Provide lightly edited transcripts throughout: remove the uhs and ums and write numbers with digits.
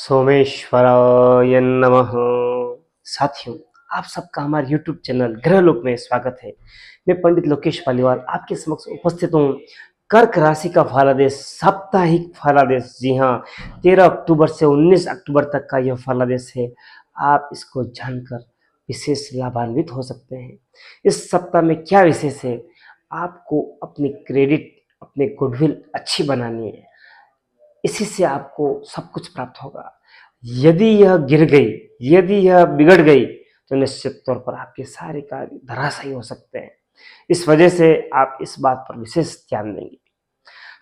सोमेश्वराय नमः। साथियों, आप सबका हमारे YouTube चैनल ग्रहलोक में स्वागत है। मैं पंडित लोकेश पालीवाल आपके समक्ष उपस्थित हूँ। कर्क राशि का फलादेश, साप्ताहिक फलादेश। जी हाँ, 13 अक्टूबर से 19 अक्टूबर तक का यह फलादेश है। आप इसको जानकर विशेष लाभान्वित हो सकते हैं। इस सप्ताह में क्या विशेष है? आपको अपनी क्रेडिट, अपने गुडविल अच्छी बनानी है। इसी से आपको सब कुछ प्राप्त होगा। यदि यह गिर गई, यदि यह बिगड़ गई, तो निश्चित तौर पर आपके सारे कार्य धराशायी हो सकते हैं। इस वजह से आप इस बात पर विशेष ध्यान देंगे।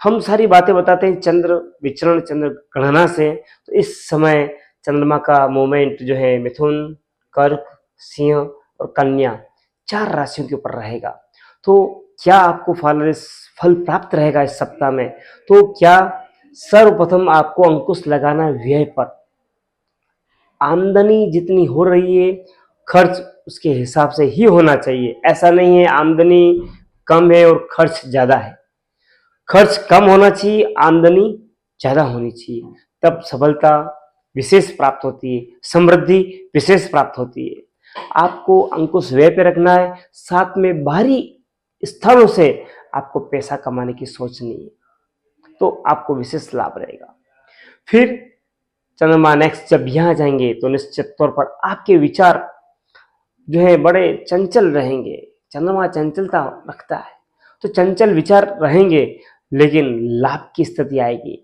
हम सारी बातें बताते हैं चंद्र विचरण, चंद्र गणना से। तो इस समय चंद्रमा का मूवमेंट जो है मिथुन, कर्क, सिंह और कन्या, 4 राशियों के ऊपर रहेगा। तो क्या आपको फल प्राप्त रहेगा इस सप्ताह में? तो क्या सर्वप्रथम आपको अंकुश लगाना व्यय पर। आमदनी जितनी हो रही है, खर्च उसके हिसाब से ही होना चाहिए। ऐसा नहीं है आमदनी कम है और खर्च ज्यादा है। खर्च कम होना चाहिए, आमदनी ज्यादा होनी चाहिए। तब सफलता विशेष प्राप्त होती है, समृद्धि विशेष प्राप्त होती है। आपको अंकुश व्यय पे रखना है। साथ में बाहरी स्थानों से आपको पैसा कमाने की सोच नहीं है, तो आपको विशेष लाभ रहेगा। फिर चंद्रमा नेक्स्ट जब यहां जाएंगे तो निश्चित तौर पर आपके विचार जो है बड़े चंचल रहेंगे। चंद्रमा चंचलता रखता है, तो चंचल विचार रहेंगे, लेकिन लाभ की स्थिति आएगी।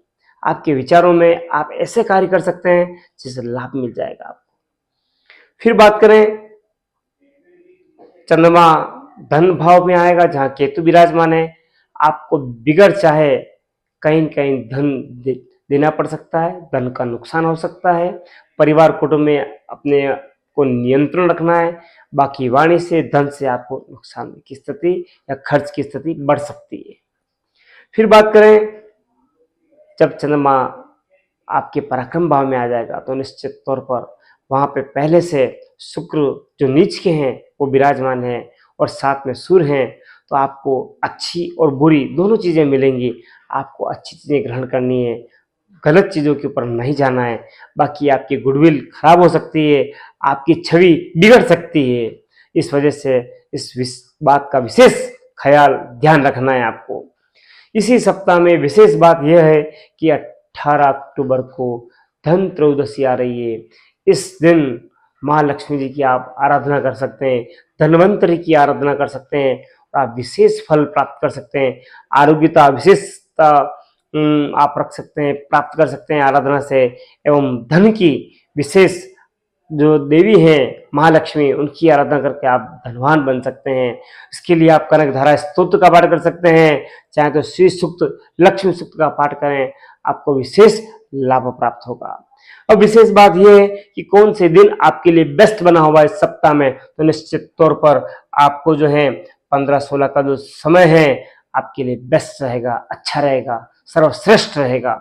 आपके विचारों में आप ऐसे कार्य कर सकते हैं जिससे लाभ मिल जाएगा आपको। फिर बात करें, चंद्रमा धन भाव में आएगा जहां केतु विराजमान है। आपको बिगड़ चाहे कहीं न कहीं धन देना पड़ सकता है, धन का नुकसान हो सकता है। परिवार कुटुंब में अपने को नियंत्रण रखना है। बाकी वाणी से, धन से आपको नुकसान की स्थिति या खर्च की स्थिति बढ़ सकती है। फिर बात करें, जब चंद्रमा आपके पराक्रम भाव में आ जाएगा तो निश्चित तौर पर वहां पे पहले से शुक्र जो नीच के हैं वो विराजमान है और साथ में सूर्य हैं। तो आपको अच्छी और बुरी दोनों चीजें मिलेंगी। आपको अच्छी चीजें ग्रहण करनी है, गलत चीजों के ऊपर नहीं जाना है। बाकी आपकी गुडविल खराब हो सकती है, आपकी छवि बिगड़ सकती है। इस वजह से इस बात का विशेष ख्याल ध्यान रखना है आपको। इसी सप्ताह में विशेष बात यह है कि 18 अक्टूबर को धन त्रयोदशी आ रही है। इस दिन माँ लक्ष्मी जी की आप आराधना कर सकते हैं, धन्वंतरि की आराधना कर सकते हैं और आप विशेष फल प्राप्त कर सकते हैं। आरोग्यता विशेषता आप रख सकते हैं, प्राप्त कर सकते हैं आराधना से। एवं धन की विशेष जो देवी हैं महालक्ष्मी, उनकी आराधना करके आप धनवान बन सकते हैं। इसके लिए आप कनकधारा स्तोत्र का पाठ कर सकते हैं, चाहे तो श्री सूक्त, लक्ष्मी सूक्त का पाठ करें, आपको विशेष लाभ प्राप्त होगा। अब विशेष बात यह है कि कौन से दिन आपके लिए बेस्ट बना हुआ इस सप्ताह में। तो निश्चित तौर पर आपको जो है 15-16 का जो समय है आपके लिए बेस्ट रहेगा, अच्छा रहेगा, सर्वश्रेष्ठ रहेगा।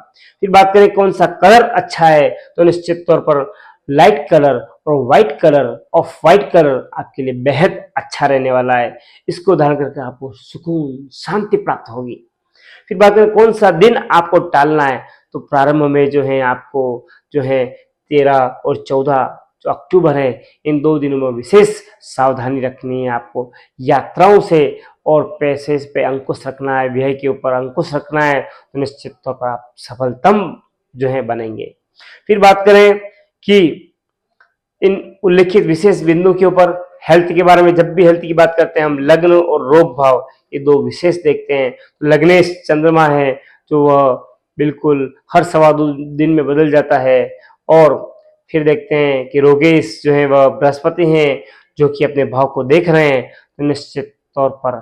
फिर बात करें कौन सा कलर अच्छा है, तो निश्चित तौर पर लाइट कलर और white colour, of white colour आपके लिए बेहद अच्छा रहने वाला है। इसको धारण करके आपको सुकून, शांति प्राप्त होगी। फिर बात करें कौन सा दिन आपको टालना है, तो प्रारंभ में जो है आपको जो है 13 और 14 जो अक्टूबर है, इन 2 दिनों में विशेष सावधानी रखनी है आपको। यात्राओं से और पैसे पे अंकुश रखना है, व्यय के ऊपर अंकुश रखना है, तो निश्चित तौर पर आप सफलतम जो है बनेंगे। फिर बात करें कि इन उल्लेखित विशेष बिंदु के ऊपर हेल्थ के बारे में, जब भी हेल्थ की बात करते हैं हम लग्न और रोग भाव, ये 2 विशेष देखते हैं। लग्नेश चंद्रमा है जो वह बिल्कुल हर 2.25 दिन में बदल जाता है। और फिर देखते हैं कि रोगेश जो है वह बृहस्पति हैं जो कि अपने भाव को देख रहे हैं। तो निश्चित तौर पर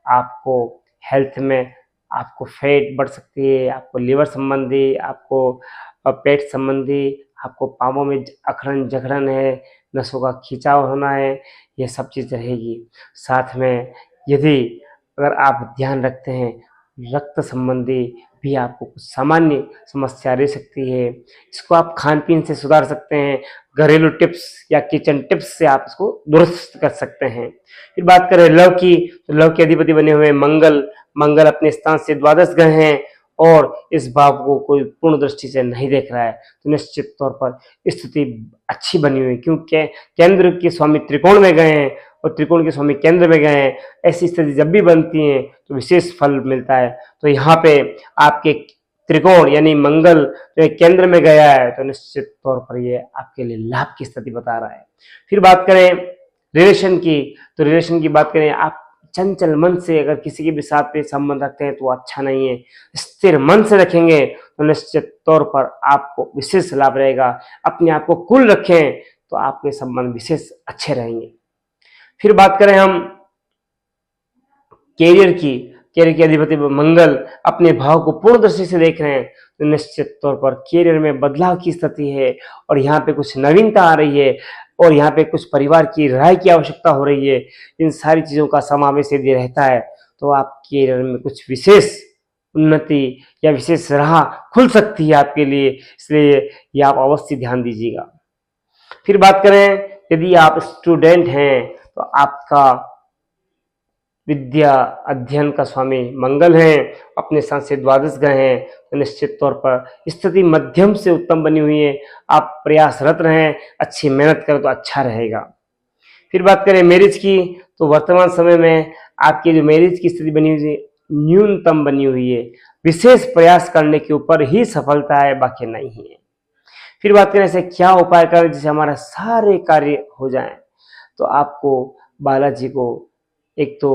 आपको हेल्थ में आपको फैट बढ़ सकती है, आपको लीवर संबंधी, आपको पेट संबंधी, आपको पाँवों में अखड़न जकड़न है, नसों का खिंचाव होना है, ये सब चीज़ रहेगी। साथ में यदि अगर आप ध्यान रखते हैं, रक्त संबंधी भी आपको कुछ सामान्य समस्या रह सकती है। इसको आप खान पीन से सुधार सकते हैं, घरेलू टिप्स या किचन टिप्स से आप इसको दुरुस्त कर सकते हैं। फिर बात करें लव की, तो लव के अधिपति बने हुए मंगल अपने स्थान से द्वादश ग्रह हैं और इस भाव को कोई पूर्ण दृष्टि से नहीं देख रहा है तो निश्चित तौर पर स्थिति अच्छी बनी हुई है, क्योंकि केंद्र के स्वामी त्रिकोण में गए हैं और त्रिकोण के स्वामी केंद्र में गए हैं। ऐसी स्थिति जब भी बनती है तो विशेष फल मिलता है। तो यहाँ पे आपके त्रिकोण यानी मंगल जो केंद्र में गया है तो निश्चित तौर पर ये आपके लिए लाभ की स्थिति बता रहा है। फिर बात करें रिलेशन की, तो रिलेशन की बात करें, आप चंचल मन से अगर किसी के भी साथ पे संबंध रखते हैं तो अच्छा नहीं है। स्थिर मन से रखेंगे तो निश्चित तौर पर आपको विशेष लाभ रहेगा। अपने आप को कूल रखें तो आपके संबंध विशेष अच्छे रहेंगे। फिर बात करें हम कैरियर की अधिपति मंगल अपने भाव को पूर्ण दृष्टि से देख रहे हैं तो निश्चित तौर पर कैरियर में बदलाव की स्थिति है और यहाँ पे कुछ नवीनता आ रही है और यहाँ पे कुछ परिवार की राय की आवश्यकता हो रही है। इन सारी चीजों का समावेश यदि रहता है तो आप कैरियर में कुछ विशेष उन्नति या विशेष राह खुल सकती है आपके लिए, इसलिए ये आप अवश्य ध्यान दीजिएगा। फिर बात करें यदि आप स्टूडेंट हैं तो आपका विद्या अध्ययन का स्वामी मंगल हैं, अपने साथ से द्वादश ग्रह हैं तो निश्चित तौर पर स्थिति मध्यम से उत्तम बनी हुई है। आप प्रयासरत रहें, अच्छी मेहनत करें तो अच्छा रहेगा। फिर बात करें मैरिज की, तो वर्तमान समय में आपकी जो मैरिज की स्थिति बनी हुई है न्यूनतम बनी हुई है। विशेष प्रयास करने के ऊपर ही सफलता है, बाकी नहीं है। फिर बात करें ऐसे क्या उपाय करें जिससे हमारे सारे कार्य हो जाएं, तो आपको बालाजी को एक तो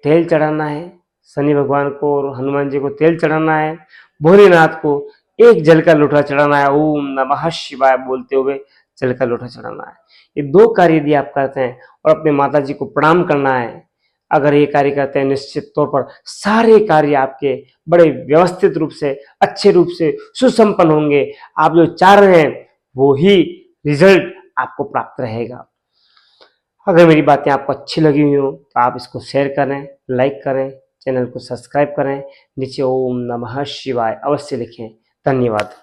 तेल चढ़ाना है, शनि भगवान को और हनुमान जी को तेल चढ़ाना है, भोलेनाथ को एक जल का लोटा चढ़ाना है, ओम नमः शिवाय बोलते हुए जल का लोटा चढ़ाना है। ये दो कार्य यदि आप करते हैं और अपने माता जी को प्रणाम करना है, अगर ये कार्य करते हैं निश्चित तौर पर सारे कार्य आपके बड़े व्यवस्थित रूप से अच्छे रूप से सुसंपन्न होंगे। आप जो चाह रहे हैं वो ही रिजल्ट आपको प्राप्त रहेगा। अगर मेरी बातें आपको अच्छी लगी हुई हो तो आप इसको शेयर करें, लाइक करें, चैनल को सब्सक्राइब करें, नीचे ओम नमः शिवाय अवश्य लिखें। धन्यवाद।